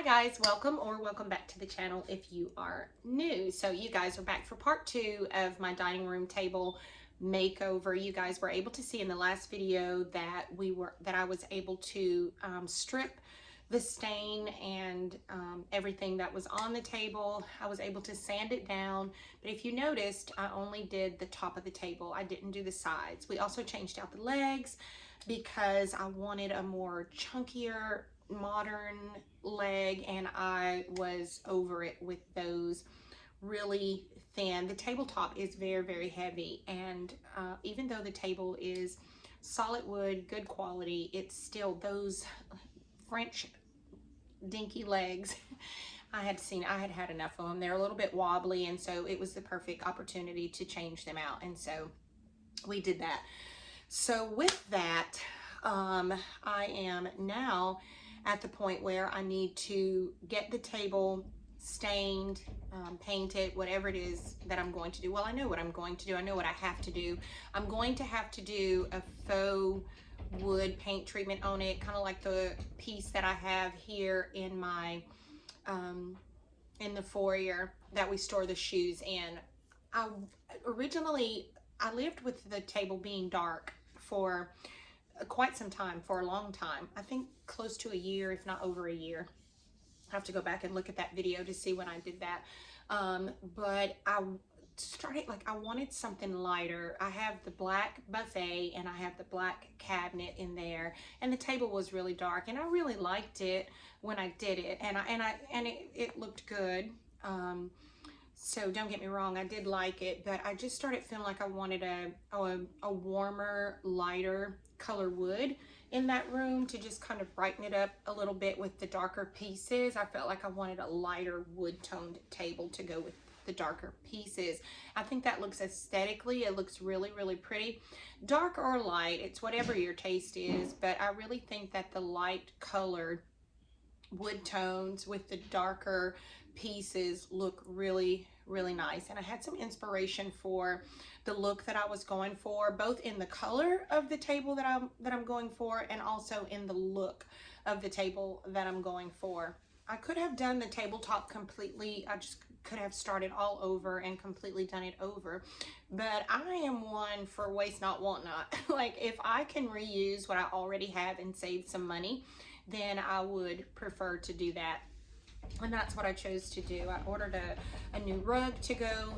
guys, welcome back to the channel if you are new. So you guys are back for part 2 of my dining room table makeover. You guys were able to see in the last video that I was able to strip the stain and everything that was on the table. I was able to sand it down, but if you noticed, I only did the top of the table. I didn't do the sides. We also changed out the legs because I wanted a more chunkier modern leg, and I was over it with those really thin. The tabletop is very heavy, and even though the table is solid wood, good quality, it's still those French dinky legs. I had had enough of them. They're a little bit wobbly, and so it was the perfect opportunity to change them out, and so we did that. So with that, I am now at the point where I need to get the table stained, painted, whatever it is that I'm going to do. Well, I know what I'm going to do. I know what I have to do. I'm going to have to do a faux wood paint treatment on it, kind of like the piece that I have here in my, in the foyer that we store the shoes in. Originally, I lived with the table being dark for quite some time, for a long time. I think close to a year, if not over a year. I have to go back and look at that video to see when I did that. But I started, like, I wanted something lighter. I have the black buffet and I have the black cabinet in there, and the table was really dark, and I really liked it when I did it, and it looked good. So don't get me wrong, I did like it, but I just started feeling like I wanted a warmer, lighter color wood in that room to just kind of brighten it up a little bit with the darker pieces. I felt like I wanted a lighter wood toned table to go with the darker pieces. I think that looks aesthetically, it looks really pretty. Dark or light, it's whatever your taste is, but I really think that the light colored wood tones with the darker pieces look really nice. And I had some inspiration for the look that I was going for, both in the color of the table that I'm going for, and also in the look of the table that I'm going for. I could have done the tabletop completely. I just could have started all over and completely done it over, but I am one for waste not, want not. Like, if I can reuse what I already have and save some money, then I would prefer to do that. And that's what I chose to do. I ordered a new rug to go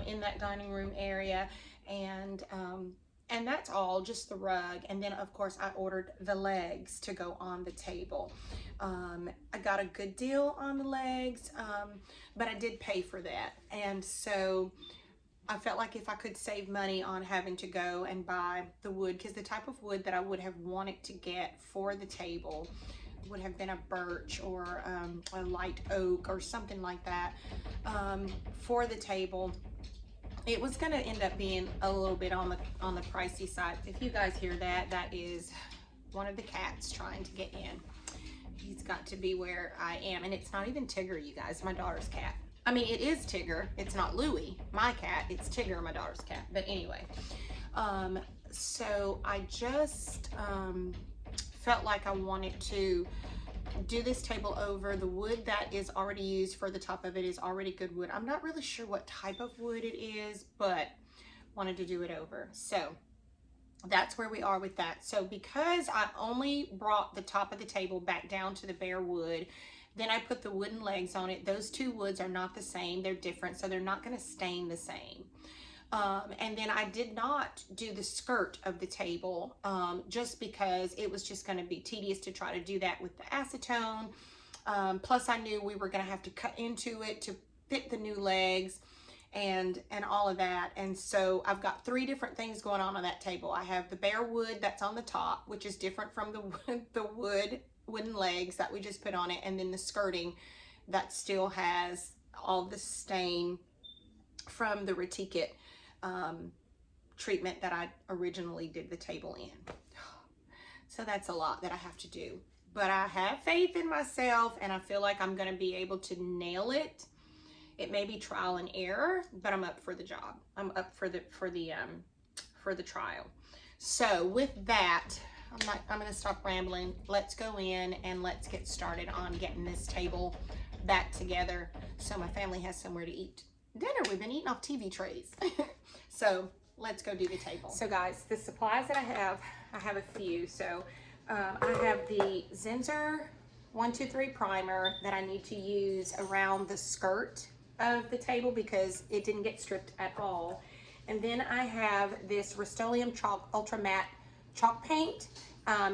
in that dining room area, and that's all, just the rug. And then of course I ordered the legs to go on the table. I got a good deal on the legs, but I did pay for that, and so I felt like if I could save money on having to go and buy the wood, because the type of wood that I would have wanted to get for the table would have been a birch or a light oak or something like that for the table. It was going to end up being a little bit on the pricey side. If you guys hear that, that is one of the cats trying to get in. He's got to be where I am, and it's not even Tigger, you guys, my daughter's cat. I mean, it is Tigger. It's not Louie, my cat. It's Tigger, my daughter's cat. But anyway, so I just felt like I wanted to do this table over. The wood that is already used for the top of it is already good wood. I'm not really sure what type of wood it is, but wanted to do it over. So that's where we are with that. So because I only brought the top of the table back down to the bare wood, then I put the wooden legs on it. Those two woods are not the same. They're different, so they're not going to stain the same. And then I did not do the skirt of the table just because it was just going to be tedious to try to do that with the acetone. Plus I knew we were going to have to cut into it to fit the new legs and all of that. And so I've got 3 different things going on that table. I have the bare wood that's on the top, which is different from the wooden legs that we just put on it, and then the skirting that still has all the stain from the reticate treatment that I originally did the table in. So that's a lot that I have to do, but I have faith in myself, and I feel like I'm going to be able to nail it. It may be trial and error, but I'm up for the job. I'm up for the trial. So with that, I'm gonna stop rambling. Let's go in and let's get started on getting this table back together so my family has somewhere to eat dinner. We've been eating off TV trays. So let's go do the table. So guys, the supplies that I have a few. So I have the Zinsser 123 primer that I need to use around the skirt of the table because it didn't get stripped at all. And then I have this Rust-Oleum Chalk Ultra Matte chalk paint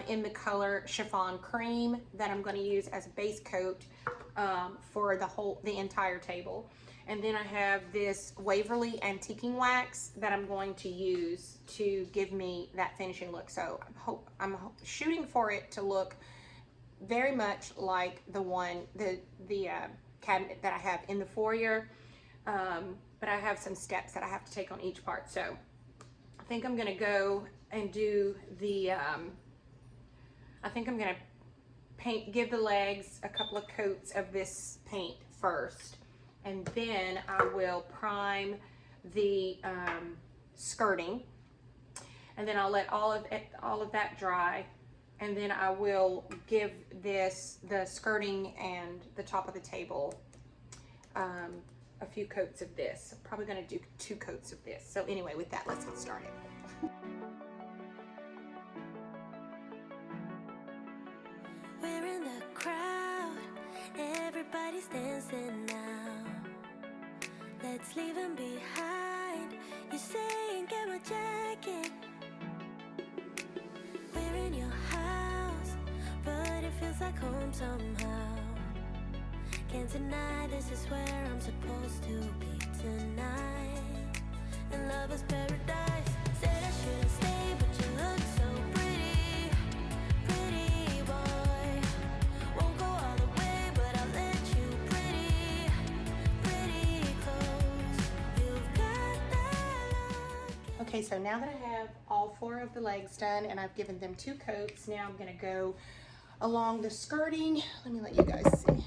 in the color Chiffon Cream that I'm going to use as a base coat for the entire table. And then I have this Waverly Antiquing Wax that I'm going to use to give me that finishing look. So I'm shooting for it to look very much like the cabinet that I have in the foyer. But I have some steps that I have to take on each part. So I think I'm gonna go and do the, I think I'm gonna give the legs a couple of coats of this paint first. And then I will prime the skirting. And then I'll let all of that dry. And then I will give the skirting and the top of the table a few coats of this. I'm probably gonna do 2 coats of this. So anyway, with that, let's get started. We're in the crowd, everybody's dancing now. Let's leave them behind. You saying get my jacket. We're in your house, but it feels like home somehow. Can't deny this is where I'm supposed to be tonight. And love is paradise. Said I shouldn't stay, but you look so pretty. Pretty boy. Won't go all the way, but I'll let you pretty close. You've got that look. Okay, so now that I have all 4 of the legs done and I've given them 2 coats, now I'm gonna go along the skirting. Let me let you guys see.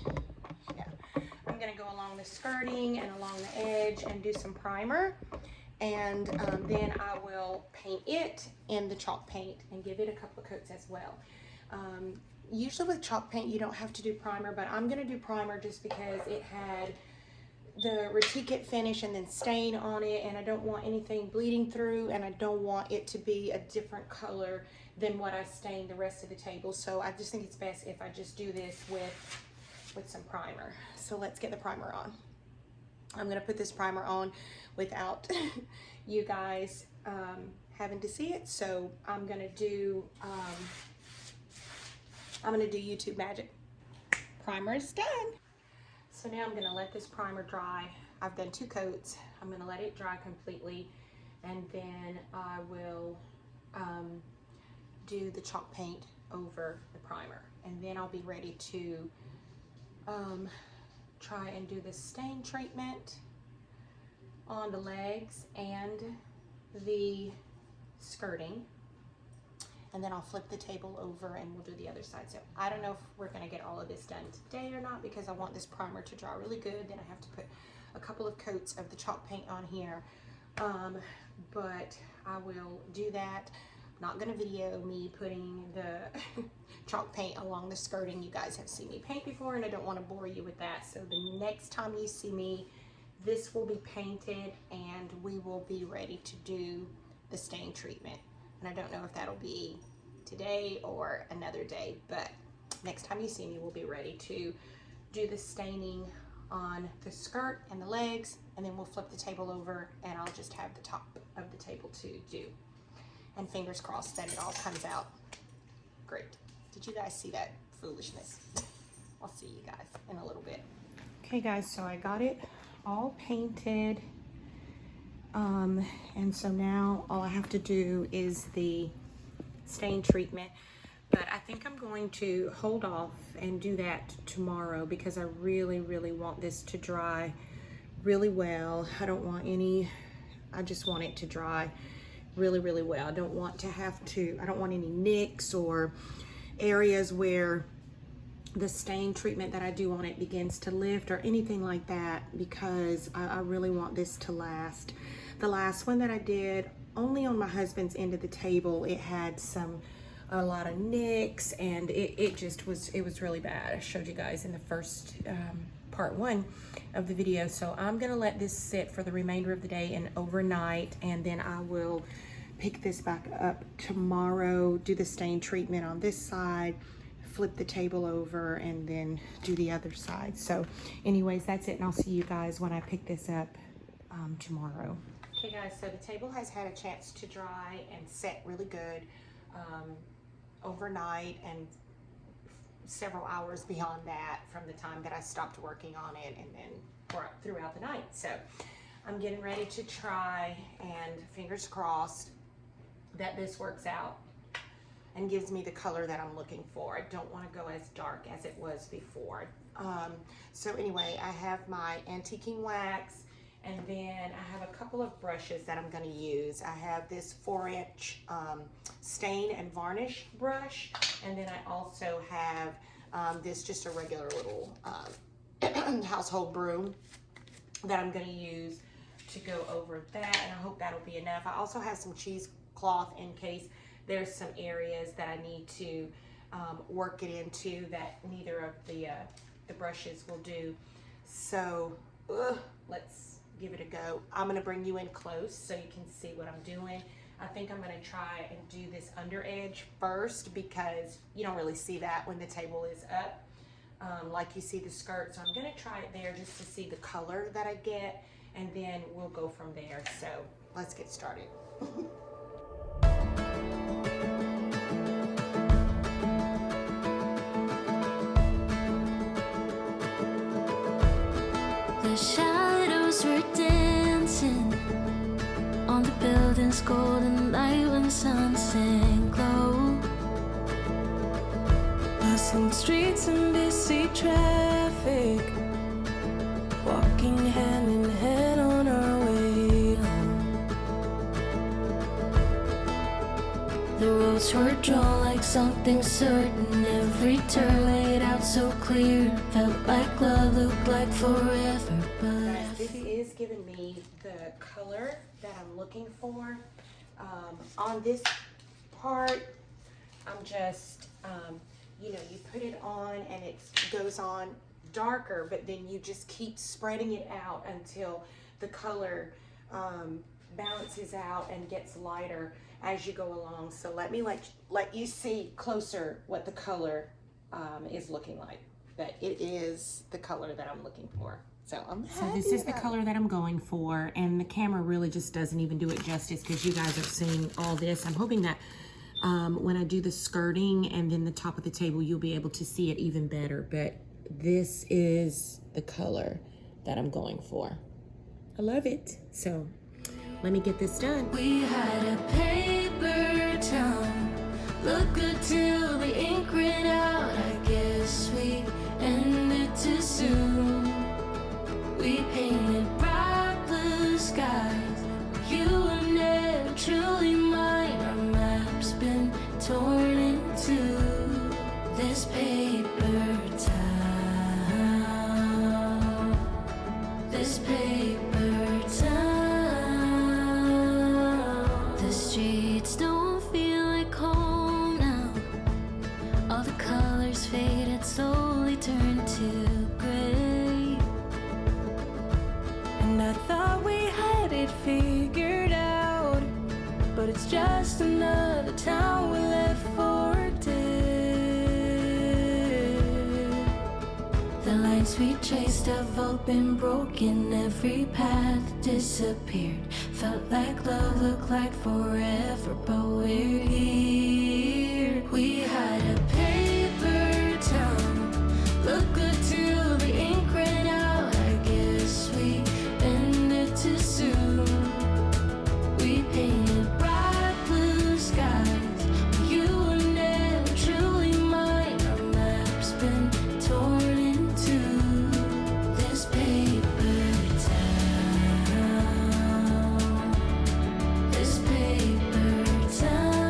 I'm gonna go along the skirting and along the edge and do some primer, and then I will paint it in the chalk paint and give it a couple of coats as well. Usually with chalk paint you don't have to do primer, but I'm gonna do primer just because it had the reticate finish and then stain on it, and I don't want anything bleeding through, and I don't want it to be a different color than what I stained the rest of the table. So I just think it's best if I just do this with some primer. So let's get the primer on. I'm gonna put this primer on without you guys having to see it. So I'm gonna do YouTube magic. Primer is done. So now I'm gonna let this primer dry. I've done 2 coats. I'm gonna let it dry completely, and then I will do the chalk paint over the primer, and then I'll be ready to try and do the stain treatment on the legs and the skirting, and then I'll flip the table over and we'll do the other side. So I don't know if we're gonna get all of this done today or not because I want this primer to dry really good. Then I have to put a couple of coats of the chalk paint on here, but I will do that. Not gonna video me putting the chalk paint along the skirting. You guys have seen me paint before and I don't want to bore you with that. So the next time you see me, this will be painted and we will be ready to do the stain treatment. And I don't know if that'll be today or another day, but next time you see me, we'll be ready to do the staining on the skirt and the legs, and then we'll flip the table over and I'll just have the top of the table to do. And fingers crossed that it all comes out great. Did you guys see that foolishness? I'll see you guys in a little bit. Okay guys, so I got it all painted. And so now all I have to do is the stain treatment. But I think I'm going to hold off and do that tomorrow because I really, really want this to dry really well. I don't want any, I just want it to dry really, really well. I don't want any nicks or areas where the stain treatment that I do on it begins to lift or anything like that, because I really want this to last. The last one that I did, only on my husband's end of the table, it had some a lot of nicks, and it just was, it was really bad. I showed you guys in the first part 1 of the video. So I'm gonna let this sit for the remainder of the day and overnight, and then I will pick this back up tomorrow, do the stain treatment on this side, flip the table over, and then do the other side. So anyways, that's it, and I'll see you guys when I pick this up tomorrow. Okay guys, so the table has had a chance to dry and set really good overnight, and several hours beyond that from the time that I stopped working on it, and then throughout the night. So I'm getting ready to try, and fingers crossed that this works out and gives me the color that I'm looking for. I don't want to go as dark as it was before. So anyway, I have my antiquing wax, and then I have a couple of brushes that I'm going to use. I have this 4-inch stain and varnish brush, and then I also have this just a regular little household broom that I'm going to use to go over that, and I hope that'll be enough. I also have some cheesecloth in case there's some areas that I need to work it into that neither of the brushes will do. So let's give it a go. I'm gonna bring you in close so you can see what I'm doing. I think I'm gonna try and do this under edge first because you don't really see that when the table is up like you see the skirt. So I'm gonna try it there just to see the color that I get, and then we'll go from there. So let's get started. The shadows were dancing on the building's golden light when the sun sank low. Bustling streets and busy traffic, walking hand in hand on our way home. The roads were drawn like something certain, every turn laid out so clear. Felt like love, looked like forever, but this is giving me the color that I'm looking for. On this part, I'm just, you know, you put it on and it goes on darker, but then you just keep spreading it out until the color balances out and gets lighter as you go along. So let me let you see closer what the color is looking like. But it is the color that I'm looking for. So this is the color that I'm going for, and the camera really just doesn't even do it justice because you guys are seeing all this. I'm hoping that when I do the skirting and then the top of the table, you'll be able to see it even better. But this is the color that I'm going for. I love it. So let me get this done. we had a paper town. Look good till the ink ran out. I guess we ended too soon. We painted bright blue skies. You were never truly mine. Our map's been torn in two. This paper town. This paper town. The streets don't feel like home now. All the colors faded, slowly turned to gray. And I thought we had it figured out, but it's just another town we left for dead. The lines we chased have all been broken, every path disappeared. Felt like love, looked like forever, but we're here. We had a paper town. Look good till the ink ran out. I guess we ended too soon. We painted bright blue skies. You were never truly mine. Our map's been torn in two. This paper town. This paper town.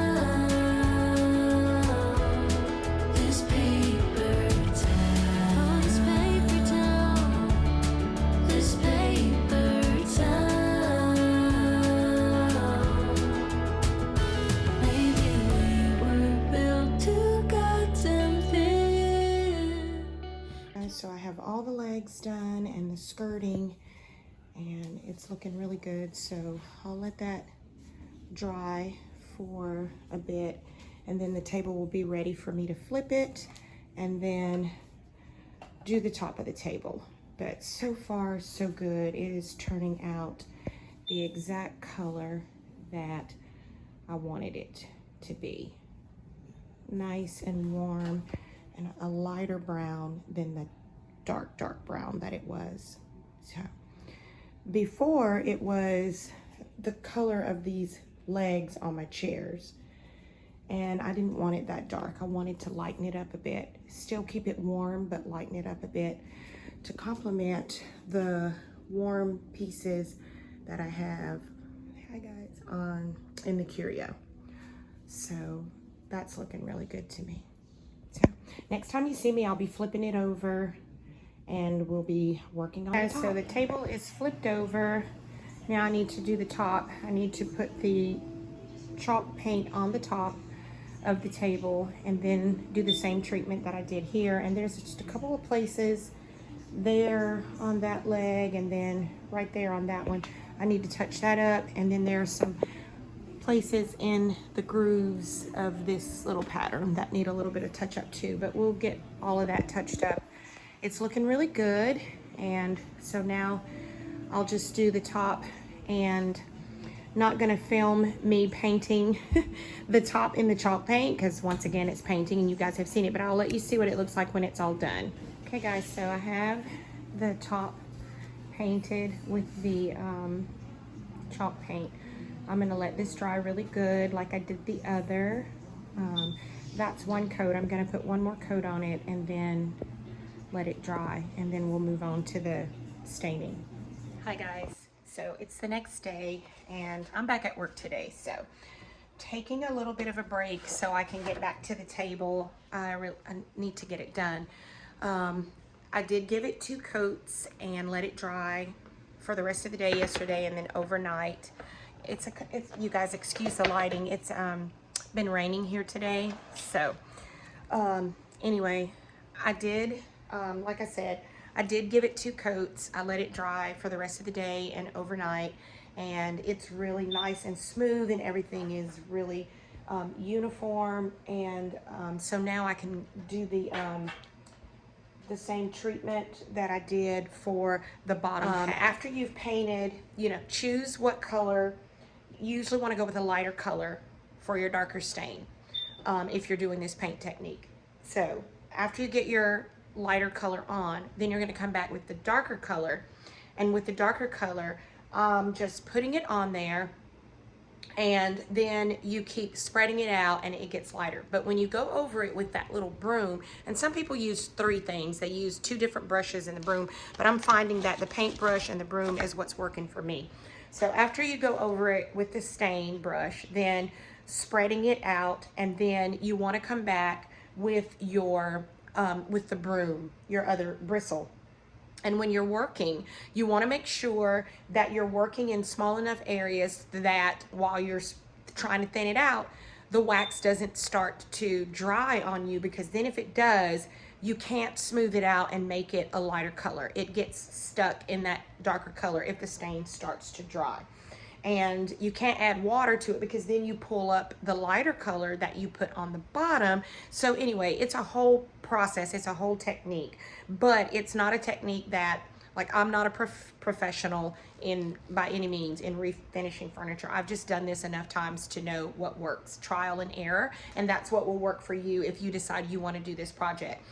so I have all the legs done and the skirting, and it's looking really good. So I'll let that dry for a bit, and then the table will be ready for me to flip it and then do the top of the table. But so far so good. It is turning out the exact color that I wanted it to be. Nice and warm and a lighter brown than the dark brown that it was. So before, it was the color of these legs on my chairs, and I didn't want it that dark. I wanted to lighten it up a bit, still keep it warm, but lighten it up a bit to complement the warm pieces that I have, hi guys, on in the curio. So that's looking really good to me. So next time you see me, I'll be flipping it over and we'll be working on the top. So the table is flipped over. Now I need to do the top. I need to put the chalk paint on the top of the table and then do the same treatment that I did here. And there's just a couple of places there on that leg and then right there on that one. I need to touch that up, and then there's some places in the grooves of this little pattern that need a little bit of touch up too, but we'll get all of that touched up. It's looking really good, and so now I'll just do the top, and not gonna film me painting the top in the chalk paint because once again it's painting and you guys have seen it, but I'll let you see what it looks like when it's all done. Okay guys, so I have the top painted with the chalk paint. I'm gonna let this dry really good like I did the other. That's one coat. I'm gonna put one more coat on it and then let it dry, and then we'll move on to the staining. Hi guys, so it's the next day and I'm back at work today, so taking a little bit of a break so I can get back to the table. I need to get it done. I did give it 2 coats and let it dry for the rest of the day yesterday and then overnight. It's you guys excuse the lighting. It's been raining here today, so anyway, I did like I said, I did give it 2 coats. I let it dry for the rest of the day and overnight, and it's really nice and smooth, and everything is really uniform. And so now I can do the same treatment that I did for the bottom half. After you've painted, you know, choose what color. You usually want to go with a lighter color for your darker stain if you're doing this paint technique. So after you get your lighter color on, then you're going to come back with the darker color, and with the darker color, just putting it on there, and then you keep spreading it out and it gets lighter. But when you go over it with that little broom, and some people use 3 things, they use 2 different brushes in the broom, but I'm finding that the paintbrush and the broom is what's working for me. So after you go over it with the stain brush, then spreading it out, and then you want to come back with your with the broom, your other bristle. And when you're working, you want to make sure that you're working in small enough areas that while you're trying to thin it out, the wax doesn't start to dry on you, because then if it does, you can't smooth it out and make it a lighter color. It gets stuck in that darker color if the stain starts to dry. And you can't add water to it, because then you pull up the lighter color that you put on the bottom. So anyway, it's a whole process, it's a whole technique, but it's not a technique that, like, I'm not a professional by any means in refinishing furniture. I've just done this enough times to know what works, trial and error, and that's what will work for you if you decide you want to do this project.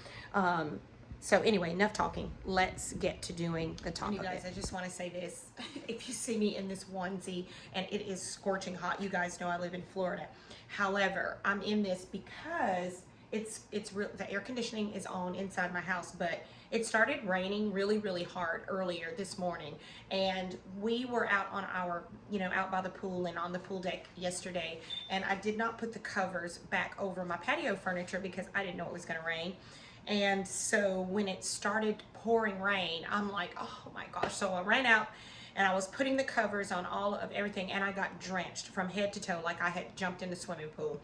So anyway, enough talking. Let's get to doing the top of it. You guys, I just want to say this. If you see me in this onesie, and it is scorching hot, you guys know I live in Florida. However, I'm in this because it's real. The air conditioning is on inside my house, but it started raining really hard earlier this morning, and we were out on our, out by the pool and on the pool deck yesterday, and I did not put the covers back over my patio furniture because I didn't know it was going to rain. And so when it started pouring rain, I'm like, oh my gosh. So I ran out and I was putting the covers on all of everything, and I got drenched from head to toe like I had jumped in the swimming pool,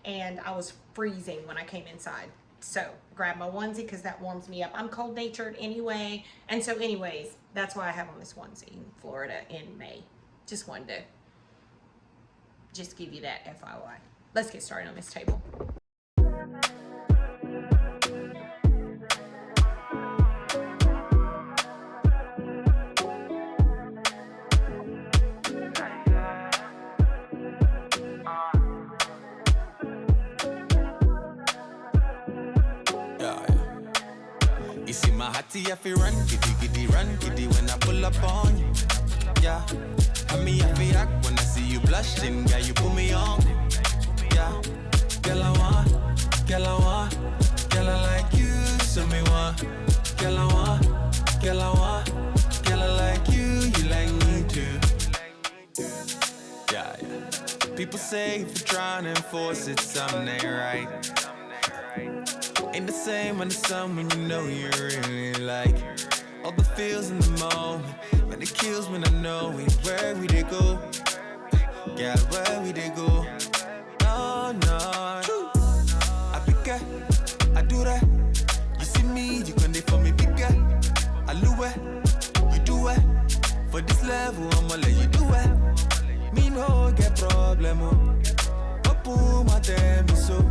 and I was freezing when I came inside. So grab my onesie because that warms me up. I'm cold natured anyway. And so anyways, that's why I have on this onesie in Florida in May. Just wanted to just give you that FYI. Let's get started on this table. You see my hottie, I feel run, giddy when I pull up on you. Yeah, and me, I feel act when I see you blushing, girl, you put me on. Yeah, girl, I want, girl, I like you, so me want. Girl, I want, girl, I like you like me too. Yeah. People say if you're trying to enforce it, something ain't right. Ain't the same when the sun when you know you really like all the feels in the moment, and it kills when I know it. Where we they go, yeah, where we they go. No, I pick it, I do that. You see me, you can for me bigger. I do it, you do it. For this level, I'ma let you do it. Me no get problem, oh, my damn so.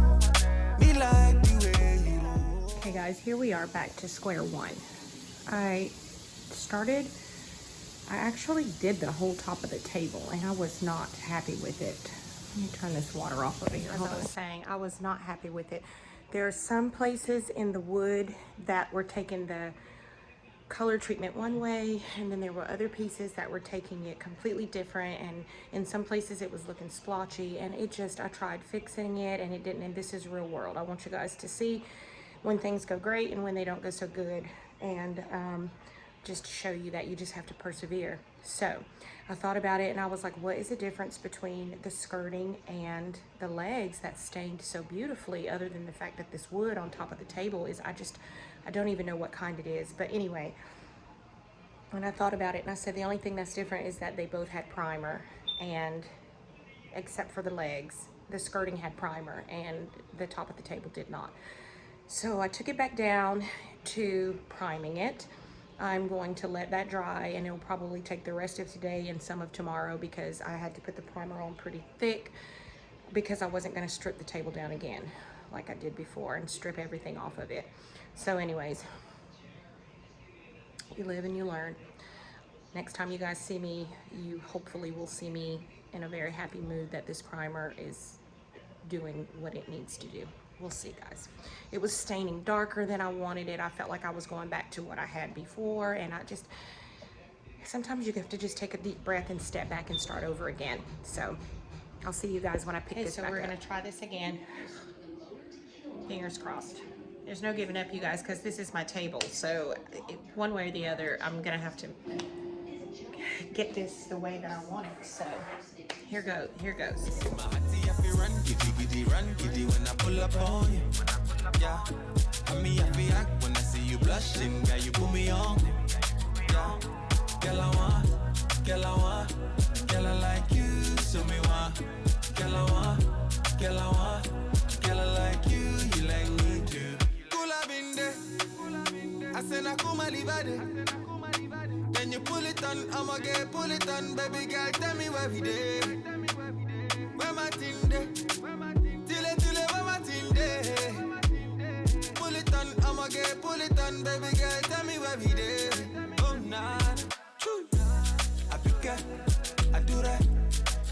Me like the way you do. Okay guys, here we are back to square one. I actually did the whole top of the table and I was not happy with it. Let me turn this water off over here. As I was saying, I was not happy with it. There are some places in the wood that were taking the color treatment one way, and then there were other pieces that were taking it completely different, and in some places it was looking splotchy, and I tried fixing it and it didn't. And this is real world. I want you guys to see when things go great and when they don't go so good, and just to show you that you just have to persevere. So I thought about it and I was like, what is the difference between the skirting and the legs that stained so beautifully, other than the fact that this wood on top of the table is, I don't even know what kind it is. But anyway, when I thought about it, and I said the only thing that's different is that they both had primer, and except for the legs, the skirting had primer and the top of the table did not. So I took it back down to priming it. I'm going to let that dry, and it'll probably take the rest of today and some of tomorrow, because I had to put the primer on pretty thick because I wasn't going to strip the table down again like I did before and strip everything off of it. So anyways, you live and you learn. Next time you guys see me, you hopefully will see me in a very happy mood that this primer is doing what it needs to do. We'll see, guys. It was staining darker than I wanted it. I felt like I was going back to what I had before, and sometimes you have to just take a deep breath and step back and start over again. So I'll see you guys when I pick this back up. So we're gonna try this again. Fingers crossed. There's no giving up, you guys, because this is my table. So one way or the other, I'm gonna have to get this the way that I want it. So here goes. My hottie, I feel run, giddy when I pull up on you. Yeah, and me, I feel act when I see you blushing, girl, you put me on. Yeah, girl, I want, girl, I like you, so me want. Girl, I want, girl, I like you like me too. Cool, I've been there. I said, I come live. Then you pull it on, I'ma get pull it on, baby girl, tell me where we dey. Where my thing dey? Till where my thing dey? Pull it on, I'ma get pull it on, baby girl, tell me where we dey. Oh nah, I pick it, I do that.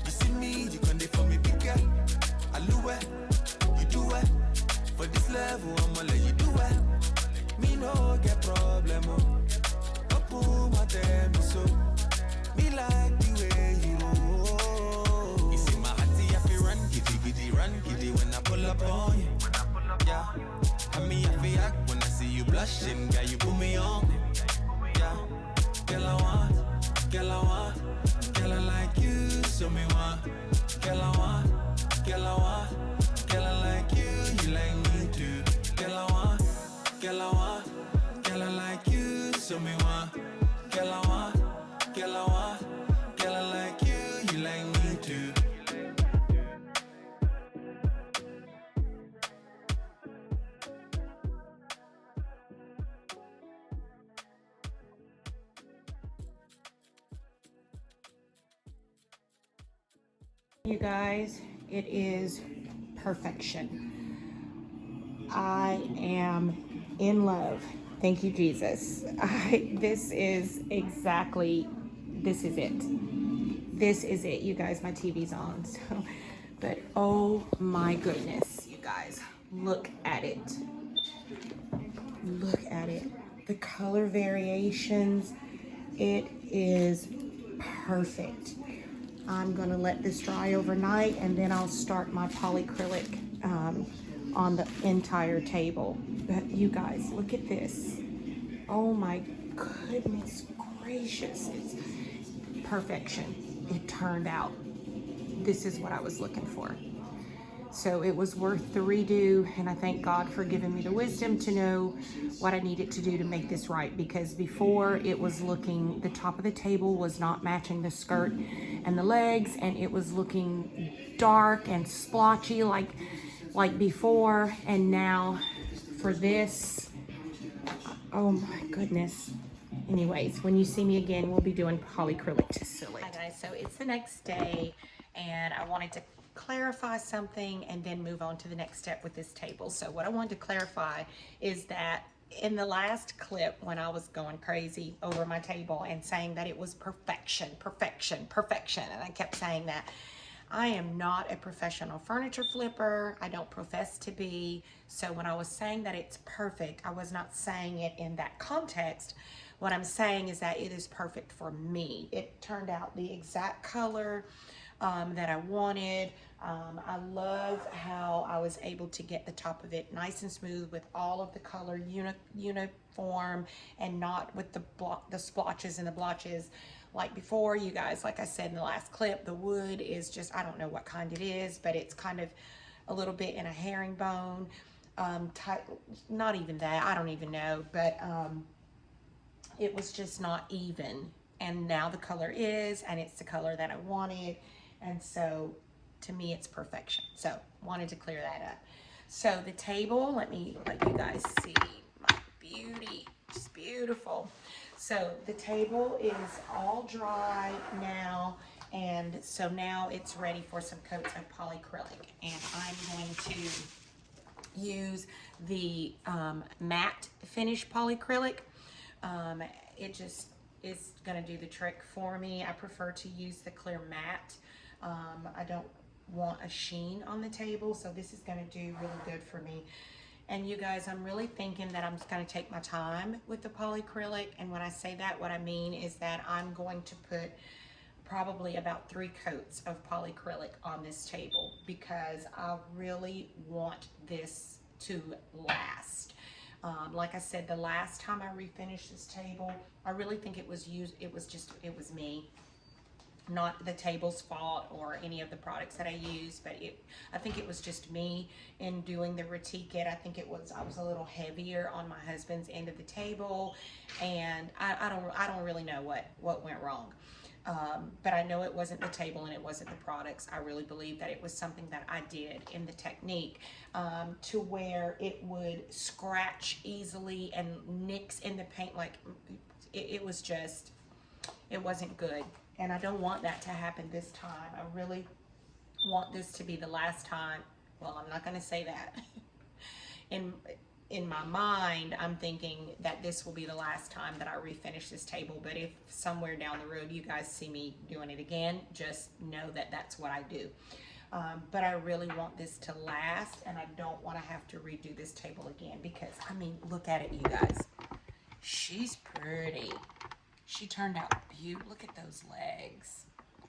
You see me, you can for me bigger. I do it, you do it. For this level, I'ma let you do it. Me no get problem, oh. My damn so me like the way you do. You see my hottie, I feel run, giddy when I pull up on you. Yeah, and me I feel act when I see you blushing, girl, you put me on. Yeah, girl I want, girl I like you, so me want. Girl I want, girl I like you like me too. Girl I want, girl I like you, so me want. Girl I want, girl I like you like me too. You guys, it is perfection. I am in love. Thank you, Jesus. This is exactly, this is it. This is it, you guys. My TV's on, so, but oh my goodness, you guys, look at it. Look at it. The color variations, it is perfect. I'm gonna let this dry overnight and then I'll start my polyacrylic on the entire table. But you guys, look at this. Oh my goodness gracious, it's perfection. It turned out. This is what I was looking for. So it was worth the redo, and I thank God for giving me the wisdom to know what I needed to do to make this right, because before it was looking, the top of the table was not matching the skirt and the legs, and it was looking dark and splotchy like before, and now for this, oh my goodness. Anyways, when you see me again, we'll be doing polyacrylic to seal it. Hi guys, so it's the next day and I wanted to clarify something and then move on to the next step with this table. So what I wanted to clarify is that in the last clip when I was going crazy over my table and saying that it was perfection, perfection, perfection, and I kept saying that, I am not a professional furniture flipper. I don't profess to be. So when I was saying that it's perfect, I was not saying it in that context. What I'm saying is that it is perfect for me. It turned out the exact color that I wanted. I love how I was able to get the top of it nice and smooth with all of the color uniform and not with the splotches and the blotches like before. You guys, like I said in the last clip, the wood is just, I don't know what kind it is, but it's kind of a little bit in a herringbone type, not even that, I don't even know, but it was just not even. And now the color is, and it's the color that I wanted. And so to me, it's perfection. So wanted to clear that up. So the table, let me let you guys see my beauty. It's beautiful. So the table is all dry now. And so now it's ready for some coats of polyacrylic. And I'm going to use the matte finish polyacrylic. It just is going to do the trick for me. I prefer to use the clear matte. I don't want a sheen on the table, so this is going to do really good for me. And you guys, I'm really thinking that I'm just going to take my time with the polyacrylic. And when I say that, what I mean is that I'm going to put probably about 3 coats of polyacrylic on this table because I really want this to last. Like I said, the last time I refinished this table, I really think it was me. Not the table's fault or any of the products that I used, but I think it was just me in doing the retique-it. I think I was a little heavier on my husband's end of the table, and I don't really know what went wrong. But I know it wasn't the table and it wasn't the products. I really believe that it was something that I did in the technique to where it would scratch easily and nicks in the paint. Like it was just, it wasn't good. And I don't want that to happen this time. I really want this to be the last time. Well, I'm not going to say that. In my mind, I'm thinking that this will be the last time that I refinish this table. But if somewhere down the road you guys see me doing it again, just know that that's what I do. But I really want this to last, and I don't want to have to redo this table again because, I mean, look at it, you guys. She's pretty. She turned out beautiful. Look at those legs.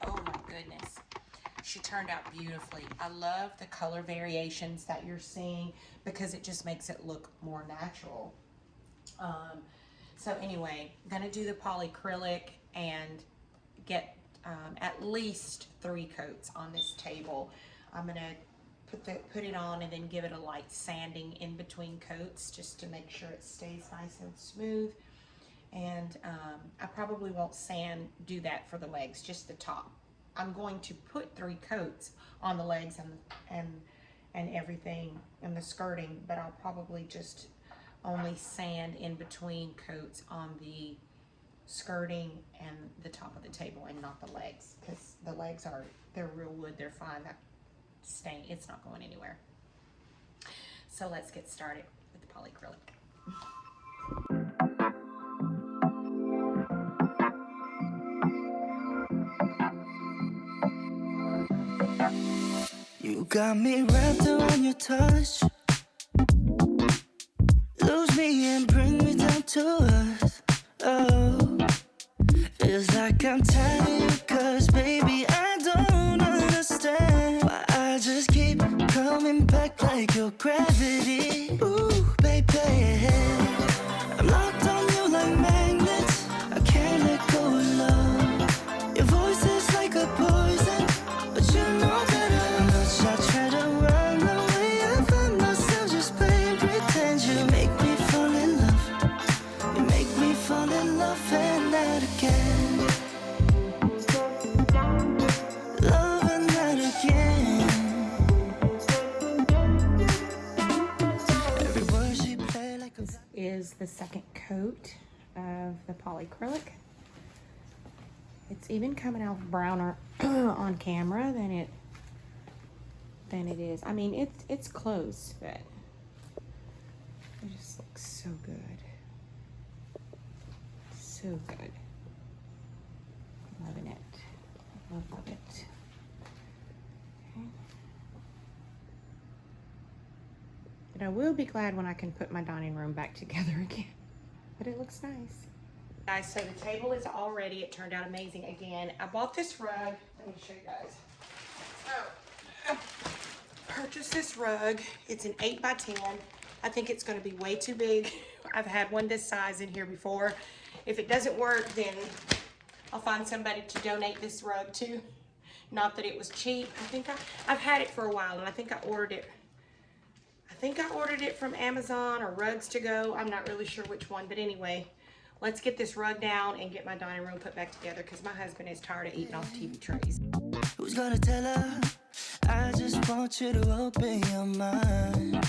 Oh my goodness. She turned out beautifully. I love the color variations that you're seeing because it just makes it look more natural. So anyway, I'm gonna do the polyacrylic and get at least 3 coats on this table. I'm gonna put it on and then give it a light sanding in between coats just to make sure it stays nice and smooth. And I probably won't do that for the legs, just the top. I'm going to put 3 coats on the legs and everything and the skirting, but I'll probably just only sand in between coats on the skirting and the top of the table and not the legs, because the legs they're real wood, they're fine. That stain, it's not going anywhere. So let's get started with the polyacrylic. You got me wrapped around your touch. Lose me and bring me down to earth. Oh, feels like I'm tired, cause baby I don't understand why I just keep coming back like your gravity. Ooh, baby, I'm locked on you like magnets. I can't let go of love. Your voice is like a poison, but you know better. How much I try to run away, I find myself just playing pretend. You make me fall in love. You make me fall in love and that again. Love and that again. Every word she play like a... This is the second coat of the polyacrylic. It's even coming out browner on camera than it is. I mean, it's close, but it just looks so good. So good. Loving it. Love it. Okay. But I will be glad when I can put my dining room back together again. But it looks nice. Guys, so the table is all ready. It turned out amazing again. I bought this rug. Let me show you guys. So, I purchased this rug. It's an 8 by 10. I think it's going to be way too big. I've had one this size in here before. If it doesn't work, then I'll find somebody to donate this rug to. Not that it was cheap. I think I've had it for a while, and I think I ordered it. I think I ordered it from Amazon or Rugs to Go. I'm not really sure which one, but anyway, let's get this rug down and get my dining room put back together, because my husband is tired of eating off TV trays. Who's gonna tell her? I just want you to open your mind,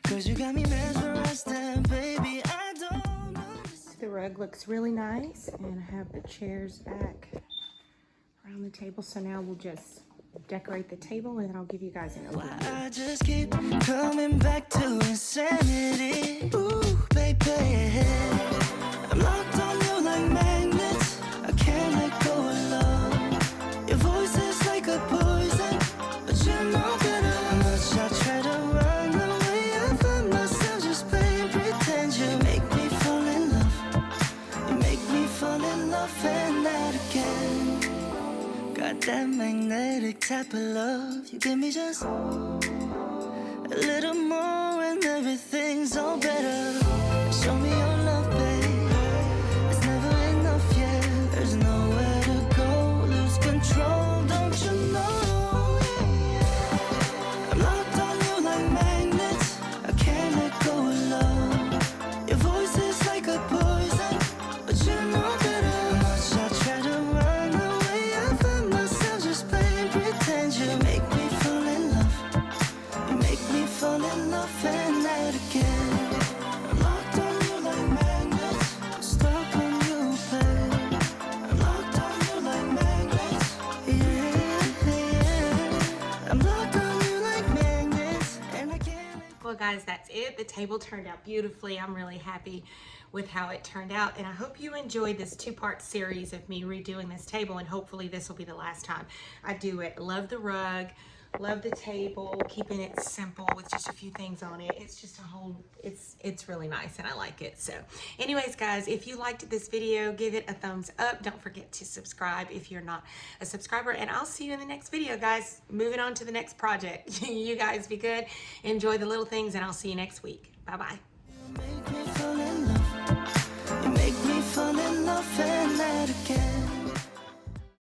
cause you got me mesmerized and baby I don't understand. The rug looks really nice, and I have the chairs back around the table. So now we'll just decorate the table, and then I'll give you guys an overview. I just keep coming back to insanity. Ooh, baby, I'm locked on you like magnets. I can't let go of love. Your voice is like a poison, but you know better. How much I try to run away, I find myself just playing pretend. You make me fall in love. You make me fall in love and that again. Got that magnetic type of love. You give me just a little more and everything's all better. Show me your love, babe. It's never enough, yeah. There's nowhere to go. Lose control, don't you know? I'm locked on you like magnets. I can't let go of love. Your voice is like a poison, but you know better. How much I try to run away, I find myself just playing pretend. You make me fall in love. You make me fall in love and that again. I'm locked on you like magnets. I'm stuck on you, babe. I'm locked on you like magnets. Yeah, yeah. I'm locked on you like magnets, and I can't. Well, guys, that's it. The table turned out beautifully. I'm really happy with how it turned out, and I hope you enjoyed this 2-part series of me redoing this table, and hopefully this will be the last time I do it. Love the rug, love the table, keeping it simple with just a few things on it. It's just a whole, it's really nice, and I like it. So anyways, guys, if you liked this video, give it a thumbs up. Don't forget to subscribe if you're not a subscriber, and I'll see you in the next video, guys. Moving on to the next project. You guys be good, enjoy the little things, and I'll see you next week. Bye-bye. Make me fall in love.